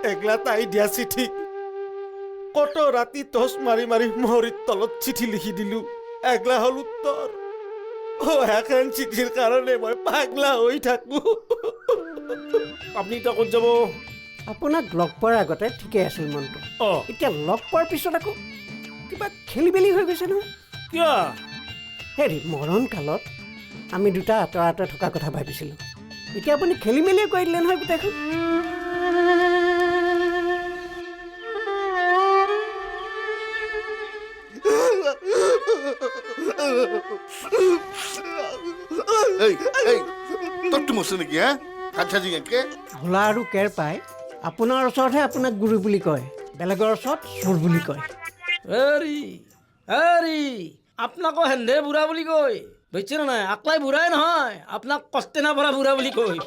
এগলা তাই দিয়া চিঠি কত ৰাতি টচ মাৰি মাৰি মহৰিৰ তলত চিঠি লিখি দিলো এগলা হল উত্তৰ এখন চিঠিৰ কাৰণে মই পাগলা হৈ থাকো আপুনি এতিয়া ক'ত যাব আপোনাক লগ পোৱাৰ আগতে ঠিকে আছিল মনটো অঁ এতিয়া লগ পোৱাৰ পিছত আকৌ কিবা খেলি মেলি হৈ গৈছে নহয় কিয় হেৰি মৰণ কালত আমি দুটা আঁতৰে আঁতৰে থকা কথা ভাবিছিলোঁ এতিয়া আপুনি খেলি মেলিয়ে কৰি দিলে নহয় গোটেইখন তোৰটো মৰছে নেকি হা হাত সাজি একে ভোলা আৰু কেৰ পাই আপোনাৰ ওচৰতহে আপোনাক গুৰু বুলি কয় বেলেগৰ ওচৰত চোৰ বুলি কয় হেৰি আপোনাকো হেন্দে বুঢ়া বুলি কয় বুজিছে নে নাই আকলাই বুঢ়াই নহয় আপোনাক কষ্টেনা পৰা বুঢ়া বুলি কয়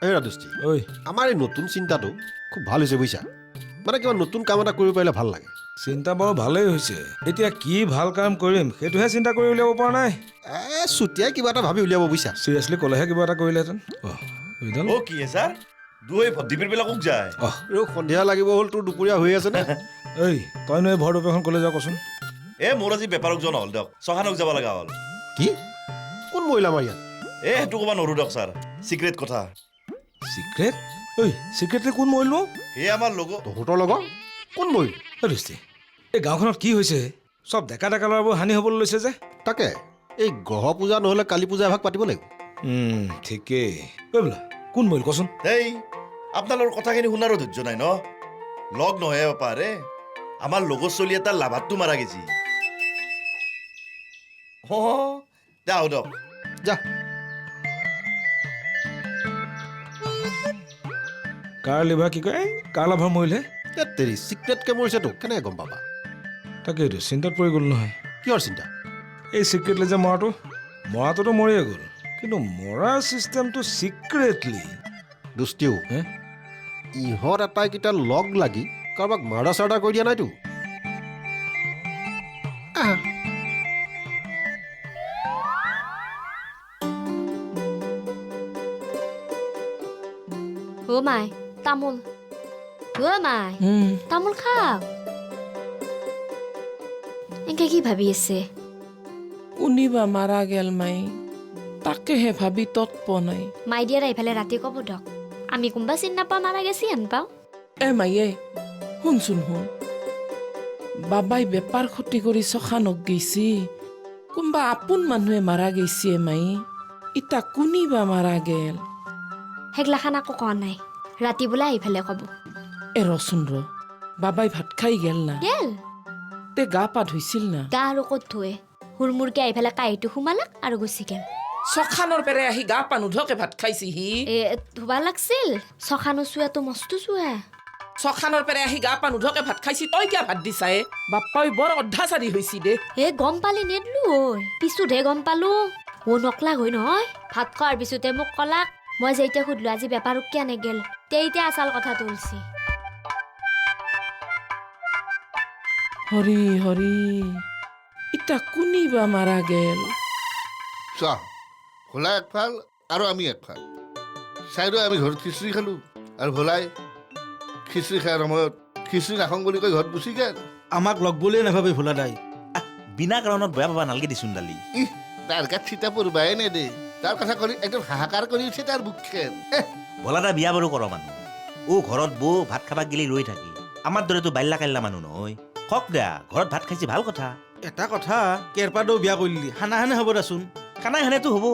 এই ৰাধুষ্টি ঐ আমাৰ এই নতুন চিন্তাটো খুব ভাল হৈছে বুজিছা মানে কিবা নতুন কাম এটা কৰিব পাৰিলে ভাল লাগে চিন্তা বাৰু ভালেই হৈছে এতিয়া কি ভাল কাম কৰিম সেইটোহে চিন্তা কৰি উলিয়াব পৰা নাই চুটিয়াই কিবা এটা ভাবি উলিয়াব বুজিছা চিৰিয়াছলি ক'লেহে কিবা এটা কৰিলেহেঁতেন অ কি ছাৰ দুই ভদ্দীপীৰবিলাকক যায় সন্ধিয়া লাগিব হ'ল তোৰ দুপৰীয়া হৈ আছে নে এই তইনো এই ভৰদুপেখন ক'লে যাওঁ কচোন মোৰ আজি বেপাৰক যোৱা নহ'ল দিয়ক চহানক যাব লগা হ'ল কি কোন মহিলা আমাৰ ইয়াত সেইটো ক'ব নোৱাৰো দিয়ক ছাৰ চিক্ৰেট কথা চিক্ৰেট ঐ চিক্ৰেটলি কোন মৰিলো সেই আমাৰ লগত তহঁতৰ লগত কোন মহিলা দৃষ্টি এই গাঁওখনত কি হৈছে চব ডেকা ডেকা ল'ৰাবোৰ হানি হ'বলৈ লৈছে যে তাকে এই গ্ৰহ পূজা নহ'লে কালী পূজা এভাগ পাতিব লাগিব ঠিকেই ঐ বোলা কোন মৰিল কচোন এই আপোনালোকৰ কথাখিনি শুনাৰো ধৈৰ্য নাই ন লগ নহয় পাৰে আমাৰ লগৰ চলি এটাৰ লাভাতটো মাৰা গেছি দে আহো দিয়ক যা কাৰ লিভাৰ কি কয় কাৰ লাভাৰ মৰিলে তেৰি চিক্ৰেটকৈ মৰিছে তোক কেনেকৈ গম পাবা তাকেইতো চিন্তাত পৰি গ'ল নহয় কিহৰ চিন্তা এই চিক্ৰেটলি যে মৰাটোতো মৰিয়ে গ'ল কিন্তু মৰা চিষ্টেমটো চিক্ৰেটলি দুষ্টিও হে ইহঁত আটাইকেইটা লগ লাগি কাৰোবাক মাৰ্ডাৰ চাৰ্ডাৰ কৰি দিয়া নাইতো অ' মাই তামোল অ' মাই তামোল খাওক এনেকে কি ভাবি আছে কোনিবা মাৰা গেল মাই তাকেহে ভাবি তৎপোৱা নাই মাই দিয়াৰ এইফালে ৰাতি ক'ব ধক আমি কোনোবা চিন নাপাওঁ মাৰা গেছি হেন পাওঁ এ মাইয়ে শুনচোন শুন বাবাই বেপাৰ ক্ষতি কৰি চখানক গৈছি কোনোবা আপোন মানুহে মাৰা গৈছি মাই ইতা কোনিবা মাৰা গেল সেইগিলাখান আকৌ কোৱা নাই ৰাতি বোলে এইফালে ক'ব এ ৰচোন ৰ বাবাই ভাত খাই গেল না গেল তে গা পা ধুইছিল না গা আৰু ক'ত থুৱে হুৰমুৰকে এইফালে কাঁহীটো সোমালাক আৰু গুচি গেল চখানৰ পেৰে আহি গা পা নোধোকে ভাত খাইছি সি ধুবা লাগছিল চখানো চুৱাটো মস্তো চুৱা চখানৰ পেৰে আহি গা পা নোধোকে ভাত খাইছি তই কিয় ভাত দিছাই বাপ্পাই বৰ অধ্যাচাৰী হৈছি দে গম পালি নেদলো ঐ পিছতহে গম পালো নকলাক হৈ নহয় ভাত খোৱাৰ পিছতে মোক কলাক মই যে এতিয়া সুধলো আজি বেপাৰক কিয় নেগেল তেতিয়া আচল কথাটো ওলছি হৰি হৰি ইতা কোনিবা মাৰা গেল চোৱা ভোলা একফাল আৰু আমি একফাল চাইডো আমি ঘৰত খিচিৰি খালোঁ আৰু ভোলাই খিচিৰি খাই সময়ত খিচিৰি নাখাওঁ বুলি কৈ ঘৰত গুচি গেল আমাক লগ বুলিয়ে নাভাবি ভোলা দাই বিনা কাৰণত বেয়া পাবা নালাগে দিচোন দালি তাৰ গাত চিতা পৰবাই নেদে তাৰ কথা কৰি একদম হাহাকাৰ কৰি উঠে তাৰ বুকখেন ভোলাদা বিয়া বাৰু কৰ মানুহ ঘৰত বৌ ভাত খাবা গেলি ৰৈ থাকি আমাৰ দৰেতো বাল্যা কাল্লা মানুহ নহয় হক দিয়া ঘৰত ভাত খাইছি ভাল কথা এটা কথা কেৰপাদৌ বিয়া কৰিলি খানা খানে হ'ব দেচোন খানাই খানেতো হ'ব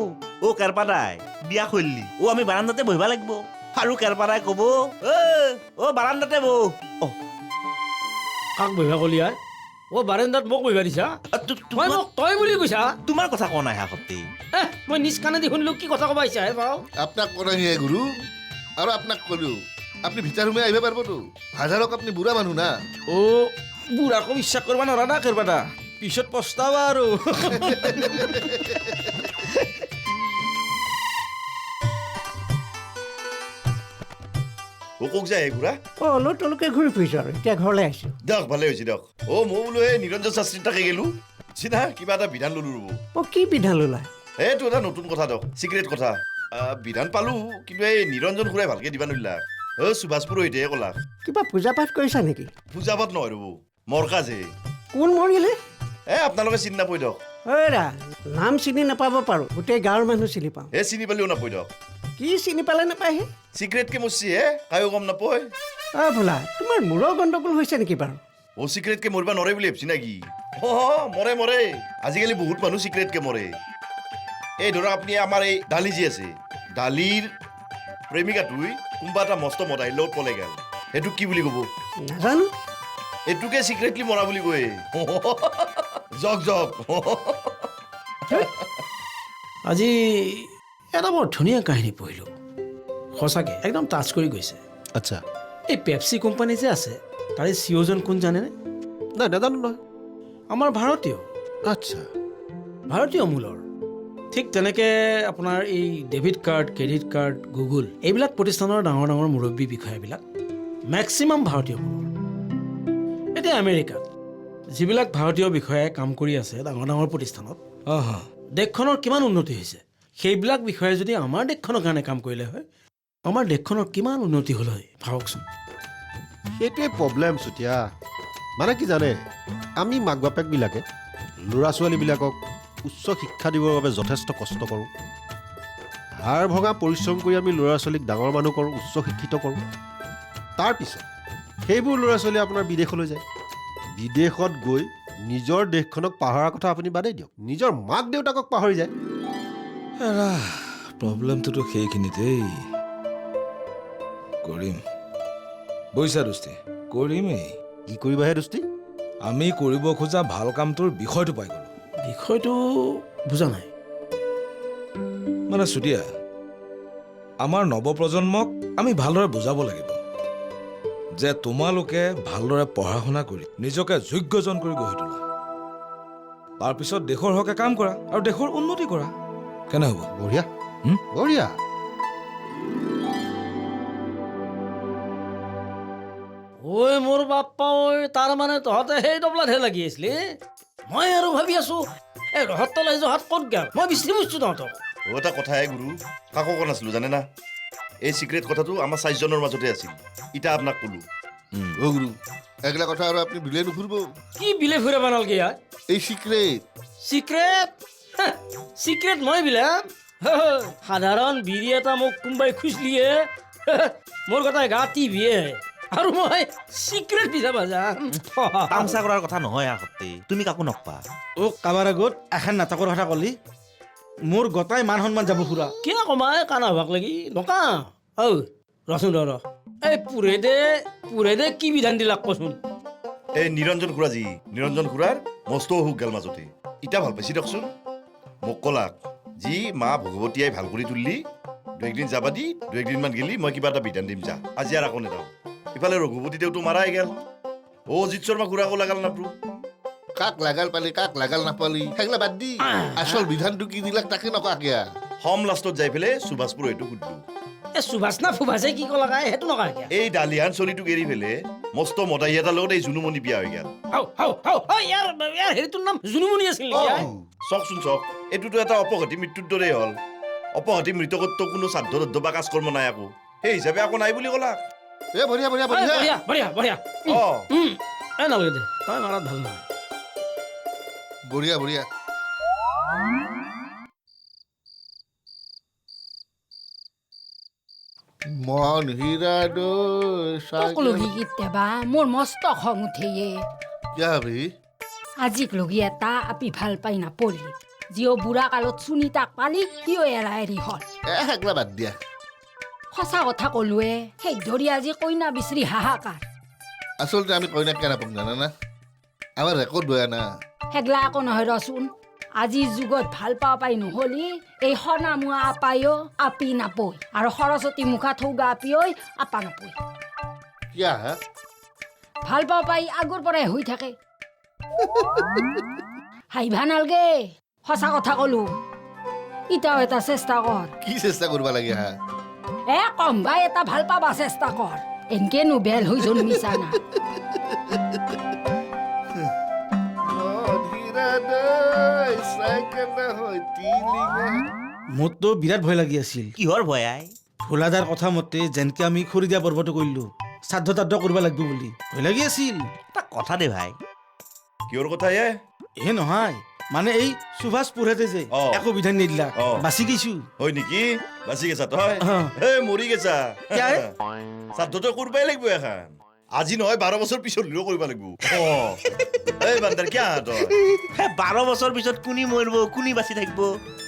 কেৰপাদাই বিয়া কৰিলি আমি বাৰান্দাতে বহিবা লাগিব আৰু কেৰপাদাই ক'ব বাৰান্দাতে বৌ কাক বহিবা কলি আই বাৰেন্দাত মোক বহিবা দিছা মই মোক তই বুলি কৈছা তোমাৰ কথা কোৱা নাই সপ্তি মই নিজ কাণেদি শুনিলো কি কথা ক'বা আহিছা হে পাওঁ আপোনাক কনাহি গুৰু আৰু আপোনাক ক'লো আপুনি ভিতৰ সোমাই আহিব পাৰিবতো হাজাৰক আপুনি বুঢ়া মানুহ না বুঢ়াকো বিশ্বাস কৰিব নোৱাৰা না কেৰপাদা পিছত পস্তাবা আৰু কক যায় ঘূৰা অলপ তলকে ঘূৰি ফুৰিছোঁ আৰু এতিয়া ঘৰলৈ আহিছোঁ দিয়ক ভালে হৈছে দিয়ক মই বোলো এই নিৰঞ্জন শাস্ত্ৰী তাকে গেলো চিনা কিবা এটা বিধান ল'লো ৰ'ব অ' কি বিধান ল'লা? এইটো এটা নতুন কথা দিয়ক চিক্ৰেট কথা বিধান পালোঁ কিন্তু এই নিৰঞ্জন খুৰাই ভালকৈ দিবা নোৱাৰিলা সুভাষ পুৰোহিতেহে ক'লা কিবা পূজা পাঠ কৰিছা নেকি? পূজা পাঠ নহয় ৰ'ব মৰকাজ হে কোন মৰিলে? আপোনালোকে চিনি নাপাই দিয়ক ঐৰা নাম চিনি নাপাব পাৰোঁ, গোটেই গাঁৱৰ মানুহ চিনি পাওঁ। চিনি পালেও নাপাই দিয়ক কি চিনি পালে নাপায়হে? চিক্ৰেটকৈ মৰছি কায়ো গম নাপায় অ' ভোলা, তোমাৰ মূৰৰ গণ্ডগোল হৈছে নেকি বাৰু? চিক্ৰেটকৈ মৰিব নৰে বুলি ভাবছি নেকি মৰে মৰে আজিকালি বহুত মানুহ চিক্ৰেটকৈ মৰে এই ধৰক আপুনি আমাৰ এই ডালি যি আছে ডালিৰ প্ৰেমিকাটোই কোনোবা এটা মস্ত মদাহীৰ লগত পলাই গ'ল সেইটো কি বুলি ক'ব? নাজানো। এইটোকে চিক্ৰেটলি মৰা বুলি কয় জক জক আজি এটা বৰ ধুনীয়া কাহিনী পঢ়িলোঁ সঁচাকৈ একদম টাচ কৰি গৈছে। আচ্ছা এই পেপচি কোম্পানী যে আছে তাৰে চিঅ'জন কোন জানেনে? নাই নাজানো নহয়। আমাৰ ভাৰতীয় আচ্ছা ভাৰতীয় মূলৰ। ঠিক তেনেকৈ আপোনাৰ এই debit card credit card Google এইবিলাক প্ৰতিষ্ঠানৰ ডাঙৰ ডাঙৰ মুৰব্বী বিষয়াবিলাক মেক্সিমাম ভাৰতীয় মূলৰ। এতিয়া আমেৰিকাত যিবিলাক ভাৰতীয় বিষয়াই কাম কৰি আছে ডাঙৰ ডাঙৰ প্ৰতিষ্ঠানত দেশখনৰ কিমান উন্নতি হৈছে সেইবিলাক বিষয়ে যদি আমাৰ দেশখনৰ কাৰণে কাম কৰিলে হয় আমাৰ দেশখনৰ কিমান উন্নতি হ'ল হয় ভাবকচোন। সেইটোৱে প্ৰব্লেম চুতীয়া। মানে কি জানে, আমি মাক বাপেকবিলাকে ল'ৰা ছোৱালীবিলাকক উচ্চ শিক্ষা দিবৰ বাবে যথেষ্ট কষ্ট কৰোঁ। হাৰ ভঙা পৰিশ্ৰম কৰি আমি ল'ৰা ছোৱালীক ডাঙৰ মানুহ কৰোঁ, উচ্চ শিক্ষিত কৰোঁ। তাৰপিছত সেইবোৰ ল'ৰা ছোৱালী আপোনাৰ বিদেশলৈ যায়। বিদেশত গৈ নিজৰ দেশখনক পাহৰাৰ কথা আপুনি বাদেই দিয়ক, নিজৰ মাক দেউতাকক পাহৰি যায়। প্ৰব্লেমটোতো সেইখিনিতেই কৰিম বুজিছা দোস্তি কৰিমেই। কি কৰিবাহে দোস্তি? আমি কৰিব খোজা ভাল কামটোৰ বিষয়টো পাই গ'লো। বিষয়টো বুজা নাই মানে চুতীয়া, আমাৰ নৱপ্ৰজন্মক আমি ভালদৰে বুজাব লাগিব যে তোমালোকে ভালদৰে পঢ়া শুনা কৰি নিজকে যোগ্যজন কৰি গঢ়ি তোলা, তাৰপিছত দেশৰ হকে কাম কৰা আৰু দেশৰ উন্নতি কৰা। কেনে হ'ব? বঢ়িয়া বঢ়িয়া। ঐ মোৰ বাপ্পা ঐ, তাৰ মানে তহঁতে সেই ডবলাতহে লাগি আছিলি? মই আৰু ভাবি আছো এই ৰহত তলাই জহাত ক'ত গেল, মই বিচাৰি বুজিছো তহঁতক। এটা কথাহে গুৰু কাকো কোৱা নাছিলোঁ জানে না। এই চিক্ৰেট কথাটো আমাৰ 4জনৰ মাজতে আছিল, এতিয়া আপোনাক ক'লো। অ' গুৰু এগলা কথা আৰু আপুনি বিলে নুফুৰিব। কি বিলে ফুৰাব নালাগে ইয়াত? এই চিক্ৰেট চিক্ৰেট চিক্ৰেট মই বিলাম? সাধাৰণ বিৰি এটা মোক কোনোবাই খুজিলিয়ে মোৰ কথা গা টিভিয়ে আৰু মই চিক্ৰেট বিচাব যাম। তামচা কৰাৰ কথা নহয় সত্যি, তুমি কাকো নকবা। অ' কাবাৰ আগত এখন নাটকৰ কথা ক'লি মোৰ গোটাই মান সন্মান যাব ফুৰা। কিয় কমাই কানা হবাক লাগি নকা? ঔ ৰচোন ৰ এই পুৰে দে কি বিধান দিলাক কচোন। এই নিৰঞ্জন খুৰা যি নিৰঞ্জন খুৰাৰ মস্ত অসুখ গেল মাজতে, এতিয়া ভাল পাইছি দিয়কচোন। মোক ক'লাক যি মা ভগৱতীয়াই ভাল কৰি তুললি 2 একদিন যাবা দি 2 একদিনমান গেলি মই কিবা এটা বিধান দিম যা। আজি আৰু আকৌ নেযাওঁ। ইফালে ৰঘুপতি দেউতো মাৰাই গেল। অজিত শৰ্মা খুৰাকো লাগাল নাপৰো। কাক লাগাল পালি কাক লাগাল নাপালি সেইগলা বাদ দি আচল বিধানটো কি দিলাক তাকে নকৱা কিয়া। হম লাষ্টত যাই পেলাই সুভাষ পুৰোহিতক সুধিলো, এই সুভাষ না ফুভাষে কি ক'লা কাই সেইটো নকা কিয়? এই ডালিহান চলিটোক এৰি পেলাই মস্ত মদাহী এটাৰ লগত এই জুনুমণি বিয়া হৈ গেল। ইয়াৰ হেৰিটোৰ নাম জুনুমণি আছিল নেকি? চাওকচোন চাওক, এইটোতো এটা অপঘাতী মৃত্যুৰ দৰেই হ'ল। অপঘাতী মৃতকতো কোনো শ্ৰাদ্ধ দদ্ধ বা কাজ কৰ্ম নাই আকৌ, সেই হিচাপে আকৌ নাই বুলি ক'লাক। এ বঢ়িয়া বঢ়িয়া বঢ়িয়া বঢ়িয়া বঢ়িয়া বঢ়িয়া। এই নালাগে দে, তই মাৰাত ভাল নহয়। বঢ়িয়া বঢ়িয়া। মন হীৰা লগি কেতিয়াবা মোৰ মস্ত খং উঠেয়ে। আজিক লগি এটা আপি ভাল পাই নাপলি, যিও বুঢ়া কালত চুনি তাক পালি কিয় এৰা এৰি হ'ল? একলা বাদ দিয়া। সঁচা কথা ক'লোৱে, সেই ধৰি আজি কইনা বিচাৰি হাহাকাৰ। আচলতে আমি কইনাক কেনে পাম জানা না, আমাৰ ৰেকৰ্ড বেয়া না। সেগলা আকৌ নহয় ৰচোন, আজিৰ যুগত ভাল পাব পাই নহলি এই সনা মোৱা আপায়ো আপি নাপই, আৰু সৰস্বতী মুখা থৌগা আপিঐ আপা নাপই। কিয়া ভাল পাব পাই আগৰ পৰাই হৈ থাকে। হাইভা নালগে, সঁচা কথা ক'লো। ইটাও এটা চেষ্টা কৰ। কি চেষ্টা কৰিব লাগে হা? কম ভাই এটা ভাল পাবা চেষ্টা কৰ, এনকে নোবেল হৈ জন্মিছা না। মন হীৰা কেনে হয় তিলিঙা মোৰতো বিৰাট ভয় লাগি আছিল কিহৰ ভয় আই ভোলাদাৰ কথা মতে যেনকে আমি খৰি দিয়া পৰ্বটো কৰিলো শ্ৰাদ্ধ তাদ্ধ কৰিব লাগিব বুলি ভয় লাগি আছিল এটা কথা দে ভাই কিহৰ কথা এ নহয় মানে এই সুভাষ পুৰহেতে যে অ। একো বিধান নিদিলা অ। বাচি গৈছো হয় নেকি বাচি গেছা তই অ। মৰি গেছা কিয়? শ্ৰাদ্ধটো কৰিবই লাগিব এখন আজি নহয় 12 বছৰ পিছত হলেও কৰিব লাগিব বান্দাৰ কিয় তই 12 বছৰ পিছত কোনি মৰিব কোনি বাচি থাকিব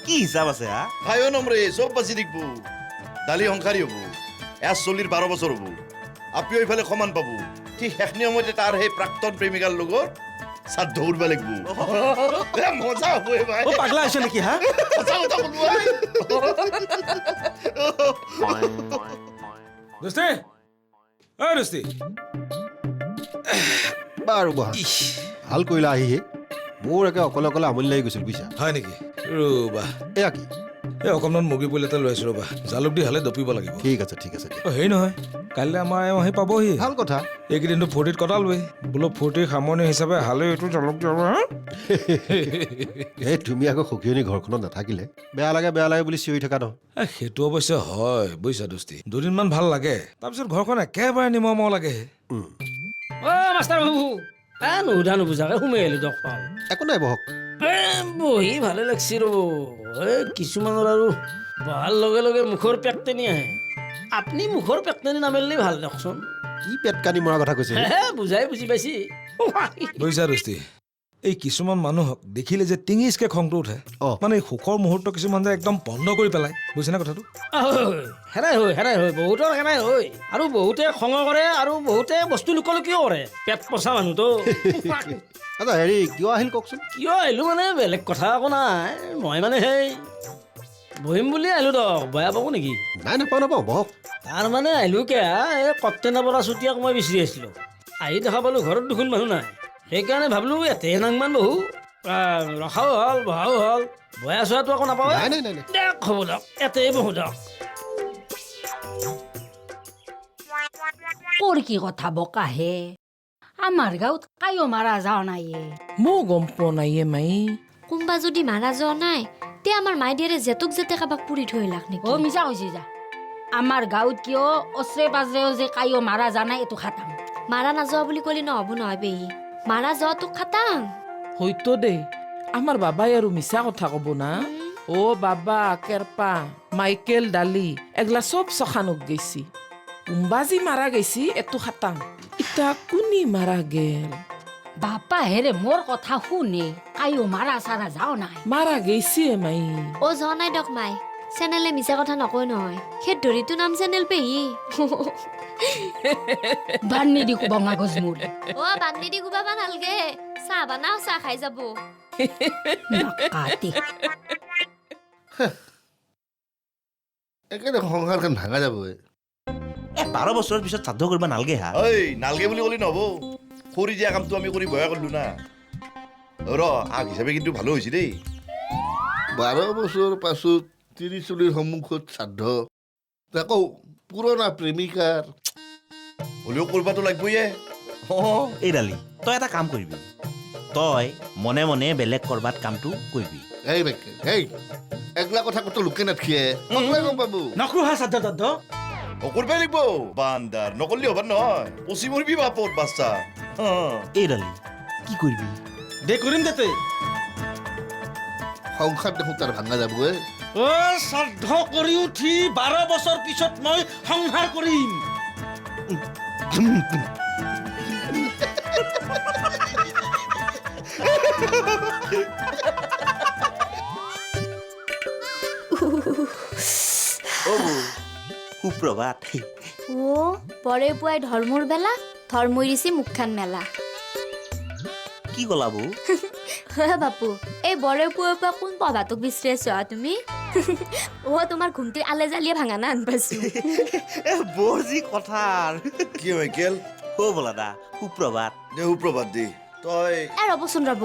কি হিচাপ আছে হা খায়ো নমৰে চব বাচি থাকিব দালি সংসাৰী হ'ব চলিৰ 12 বছৰ হ'ব আপিও ইফালে সমান পাব ঠিক সেইখিনি সময়তে তাৰ সেই প্ৰাক্তন প্ৰেমিকাৰ লগত শ্ৰাদ্ধ কৰিব লাগিব মজা হ'ব ভাই অ পাগলা হৈছে নেকি হা সঁচা কথা ক'লো দোস্তি অ দোস্তি বাৰু বহা ভাল কৰিলা আহিহে মোৰ একে অকলে অকলে আমনি লাগি গৈছিল বুজিছা হয় নেকি ৰ'বা এয়া কি এই অকণমান মুৰ্গী পোৱালি এটা লৈ আছো ৰ'বা জালুক দি হালে দপিব লাগিব ঠিক আছে দিয়া অ হেৰি নহয় কাইলৈ আমাৰ এওঁ আহি পাবহি ভাল কথা এইকেইদিনটো ফূৰ্তিত কটালোৱেই বোলো ফূৰ্তিৰ সামৰণি হিচাপে হালে এইটো জালুক দিব হা এই তুমি আকৌ সখীয়নী ঘৰখনত নাথাকিলে বেয়া লাগে বুলি চিঞৰি থকা নহয় সেইটো অৱশ্যে হয় বুজিছা দোস্তি দুদিনমান ভাল লাগে তাৰপিছত ঘৰখন একেবাৰে নিমখ লাগে অ মাষ্টাৰ বাবু নুসুধা নুবুজাকে সোমাই আহিলো দক পাওঁ একো নাই বহক বহি ভালে লাগছি ৰ'ব কিছুমানৰ আৰু বহাৰ লগে লগে মুখৰ পেকটেনি আহে আপুনি মুখৰ পেকটেনি নামেলিলে ভাল দিয়কচোন কি পেট কানি মৰা কথা কৈছে বুজাই বুজি পাইছি বুজিছা দোস্তি এই কিছুমান মানুহক দেখিলে যে টিঙিচকে খংটো উঠে অ। মানে এই সুখৰ মুহূৰ্ত কিছুমান যে একদম বন্ধ কৰি পেলাই বুজিছেনে কথাটো হেৰাই হয় বহুতৰ হেৰাই হয় আৰু বহুতে খং কৰে আৰু বহুতে বস্তু লুকলুকিও কৰে পেট পচা মানুহতো আচ্ছা হেৰি কিয় আহিল কওকচোন কিয় আহিলো মানে বেলেগ কথা একো নাই মই মানে সেই বহিম বুলি আহিলো দক বেয়া পাব নেকি নাই নাপাওঁ বহক তাৰমানে আহিলো কে এই কপ্তেনৰ পৰা চুতীয়াক মই বিচাৰি আছিলো আহি দেখা পালো ঘৰত দুখন মানুহ নাই সেইকাৰণে ভাবিলো ইয়াতে নাংমান বহু ৰখাও হ'ল বহাও হ'ল বয়া চোৱাটো আকৌ নাপাওঁ নাই দিয়ক হ'ব দিয়ক ইয়াতে বহু দিয়ক তোৰ কি কথা বকাহে আমাৰ গাঁৱত কায়ো মাৰা যাওঁ নাই মই গম পোৱা নাই মাই কোনোবা যদি মাৰা যোৱা নাই তে আমাৰ মাইদিয়াৰে জেতুক জেতে কাবাক পুৰি থৈ লাগ নেকি অ মিছা কৈছি যা আমাৰ গাঁৱত কিয় ওচৰে পাজৰেও যে কায়ো মাৰা যা নাই এইটো খাটাং মাৰা নাযোৱা বুলি ক'লে নহ'ব নহয় বেহি মাৰা যোৱাটো খাটাং হয়তো দে আমাৰ বাবাই আৰু মিছা কথা ক'ব না অ বাবা কেৰপা মাইকেল ডালি এগলা চব চখানক গৈছি কোনবা যি মাৰা গৈছি এটো খাটাং ইটা কোনি মাৰা গেল বাপা হেৰে মোৰ কথা শুনে কায়ো মাৰা চাৰা যাওঁ নাই মাৰা গৈছি মাই অ যোৱা নাই দক মাই চেনেলে মিছা কথা নকয় নহয় সেই ধৰিটো নাম চেনেল পেহি বান্নি দি কুবঙা গছ মোৰ অ বান্নি দি গুবাবা নালগে চাহ বানাও চাহ খাই যাব নাকাটি একেবাৰে সংসাৰখন ভাঙা যাব 12 বছৰৰ পিছত শ্ৰাদ্ধ কৰিব নালগে হা নালগে বুলি ক'লে নহ'ব খৰি দিয়া কামটো আমি কৰি ভয়া কৰিলো না আগ হিচাপে কিন্তু ভালো হৈছে দেই 12 বছৰ পাছত 30 চলিৰ সন্মুখত শ্ৰাদ্ধ আকৌ পুৰণা প্ৰেমিকাৰ হ'লেও কৰিবতো লাগিবই এই ডালি তই এটা কাম কৰিবি তই মনে মনে বেলেগ কৰবাত কামটো কৰিবি এই বেকে একলা কথা কত লোকে নাথিয়ে গম পাবো নকৰো হা শ্ৰাদ্ধ তাদ্ধ কৰিবই লাগিব বান্দাৰ নকৰিলে হ'ব নহয় পচি মৰিবি বাপত বাচ্চা এই ডালি কি কৰিবি দে কৰিম দেতে সংসাৰ দেখোন তাৰ ভাঙা যাব অ শ্ৰাদ্ধ কৰি উঠি 12 বছৰ পিছত মই সংসাৰ কৰিম সুপ্ৰভাত অ পৰে পুৱাই ধৰ্মৰ বেলা ধৰ্মই দিছি মুখখান মেলা কি ক'লা বৌ বাপু এই বৰে পুৱাই পুৱা কোন পভাটোক বিচাৰি আছো তুমি অ তোমাৰ ঘুমটিৰ আলে জালিয়ে ভাঙা না আন পাইছো বৰ যি কথা কি মাইকেল বোলা দা সুপ্ৰভাত সুপ্ৰভাত দি তই ৰ'বচোন ৰ'ব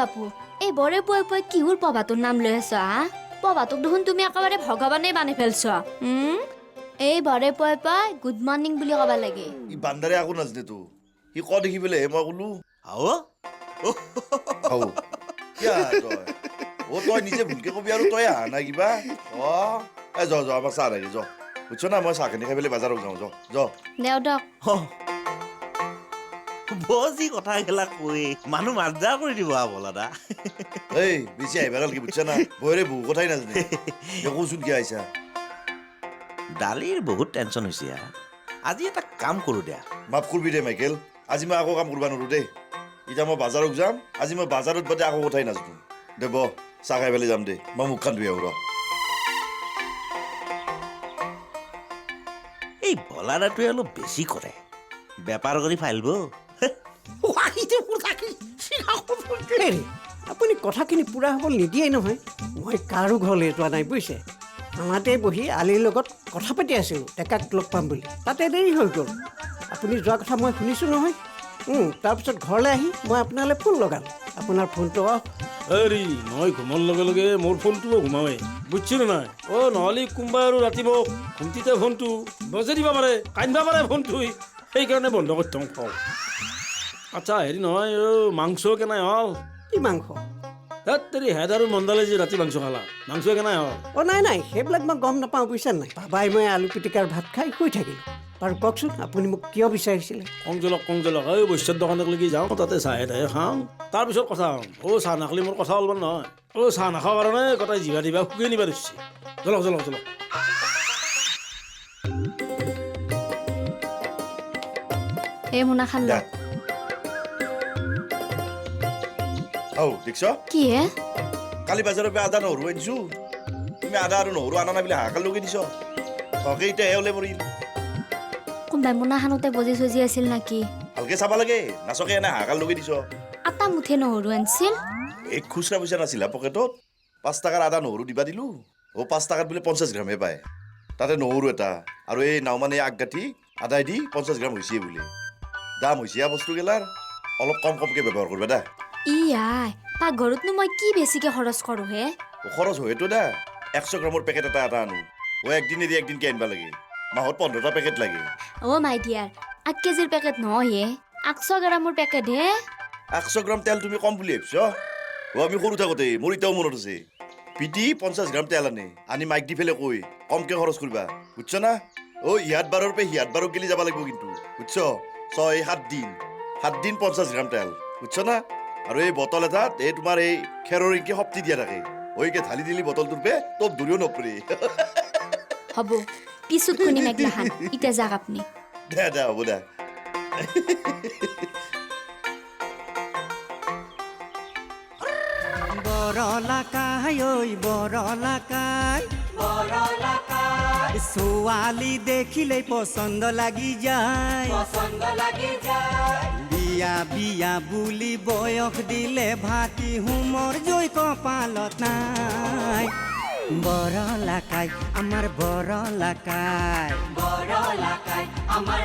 বাপু এই বৰে পুৱাই পুৱাই কিহৰ পভাটোৰ নাম লৈ আছ হা পভাটোক দেখোন তুমি একেবাৰে ভগৱানেই বানি ফেলছ এই বৰে পুৱাই পুৱাই গুড মৰ্ণিং বুলি ক'ব লাগে ই বান্দাৰে আকৌ নাজানে তো সি ক দেখি পেলাই মই ক'লো কিয় তই তই নিজে ভুলকে কবি আৰু তই আহা নাই কিবা য আমাৰ চাহ লাগে য বুজিছ না মই চাহখিনি খাই পেলাই বাজাৰত যাওঁ য দেও দক যি কথা গেলা কৈ মানুহ মাৰ্জাৰ কৰি দিব বলাদা এই বেছি আহিবা গ'ল কি বুজিছ না বৌৰে বহু কথাই নাজানে কচোন কিয় আহিছা দালিৰ বহুত টেনশ্যন হৈছে আজি এটা কাম কৰোঁ দিয়া মাফ কৰিবি দে মাইকেল আজি মই আকৌ কাম কৰিব নোৱাৰোঁ দেই এতিয়া মই বাজাৰত যাম আজি মই বাজাৰত বাদে আকৌ কথাই নাজানো দে ব চাহ খাই পেলাই যাম দে মই মুখখন ধুই আহোঁ ৰ এই বলাদাটোৱে অলপ বেছি কৰে বেপাৰ কৰি ফাইলব হেৰি আপুনি কথাখিনি পূৰা হ'বলৈ নিদিয়েই নহয় মই কাৰো ঘৰলৈ যোৱা নাই বুজিছে আমাতে বহি আলিৰ লগত কথা পাতি আছিলোঁ ডেকাক লগ পাম বুলি তাতে দেৰি হৈ গ'ল আপুনি যোৱা কথা মই শুনিছোঁ নহয় তাৰপিছত ঘৰলৈ আহি মই আপোনালৈ ফোন লগালোঁ আপোনাৰ ফোনটো অফ হেৰি মই ঘুমাৰ লগে লগে মোৰ ফোনটোও ঘুমাওৱে বুজিছি নে নাই নহ'লে কোনোবা আৰু ৰাতি মোক ঘুমটিতে ফোনটো বজাই দিব পাৰে কান্দিব পাৰে ফোনটো সেইকাৰণে বন্ধ কৰি থওঁ কওঁ আচ্ছা হেৰি নহয় মাংস কেনাই হ'ল কি মাংস তাত তেৰি হেড আৰু মণ্ডলে যে ৰাতি মাংস খালা মাংস কেনাই হ'ল নাই সেইবিলাক মই গম নাপাওঁ বুজিছে নাই বাবাই মই আলু পিটিকাৰ ভাত খাই শুই থাকিলোঁ বাৰু কওকচোন আপুনি মোক কিয় বিচাৰিছিলে কংজলক এই বৈশ্যৰ দোকানলৈকে যাওঁ তাতে চাহে তাহে খাওঁ তাৰপিছত কথা হ'ম চাহ নাখালে মোৰ কথা অলপমান নহয় চাহ নাখাওঁ কাৰণে গোটাই জিভা দিবা শুকুৱাই নিবা দিছে জলক এই মোনা খান ল দেখিছ কি হে কালি বাজাৰৰ পৰা আদা নহৰু আনিছো তুমি আদা আৰু নহৰু আনা নাই বুলি হাহাকাৰ লগাই দিছ তকে এতিয়া ওলাই পৰিল কোনোবাই মোনাখানতে বজি চজি আছিল নেকি ভালকে চাব লাগে নাচকে এনে হাহাকাৰ লগাই দিছ আটা মুঠে নহৰু আনিছিল এই খুচৰা পইচা নাছিল পকেটত 5 টকাৰ আদা নহৰু দিবা দিলো 5 টকাত বোলে 50 গ্ৰামহে পায় তাতে নহৰু এটা আৰু এই নাওমানে আগগাঠি আদাই দি 50 গ্ৰাম হৈছে বোলে দাম হৈছে বস্তু গেলাৰ অলপ কমকে ব্যৱহাৰ কৰিবা দা আই পাকঘৰতনো মই কি বেছিকে খৰচ কৰোঁ হে খৰচ হয়তো দা 100 গ্ৰামৰ পেকেট এটা আনো একদিন এৰি একদিনকে আনিব লাগে মাহত 15টা পেকেট লাগে মাই ডিয়াৰ 8 কেজিৰ পেকেট নহয় 100 গ্ৰামৰ পেকেট হে 100 গ্ৰাম তেল তুমি কম বুলি ভাবিছ আমি সৰু থাকোঁতে মোৰ এতিয়াও মনত আছে পিটি 50 গ্ৰাম তেল আনি মাইক দি ফেলে কৈ কমকে খৰচ কৰিবা বুজিছ না ইয়াত বাৰৰ পৰা সিয়াত বাৰক গেলি যাব লাগিব কিন্তু বুজিছ 6-7 দিন 50 গ্ৰাম তেল বুজিছ না আৰু এই বটল এটাত এই তোমাৰ এই খেৰৰ ইংকে শক্তি দিয়া থাকে ওইকে ঢালি দিলি বটলটোৰ পে তোপ দূৰেও নপৰে হ'ব পিছত শুনিম একলাখান এতিয়া যাক আপুনি দে হ'ব দে ছোৱালী দেখিলেই পচন্দ লাগি যায় বিয়া বুলি বয়স দিলে ভাতি হুমৰ জৈ কপালত নাই বৰলাকাই আমাৰ বৰলাকাই আমাৰ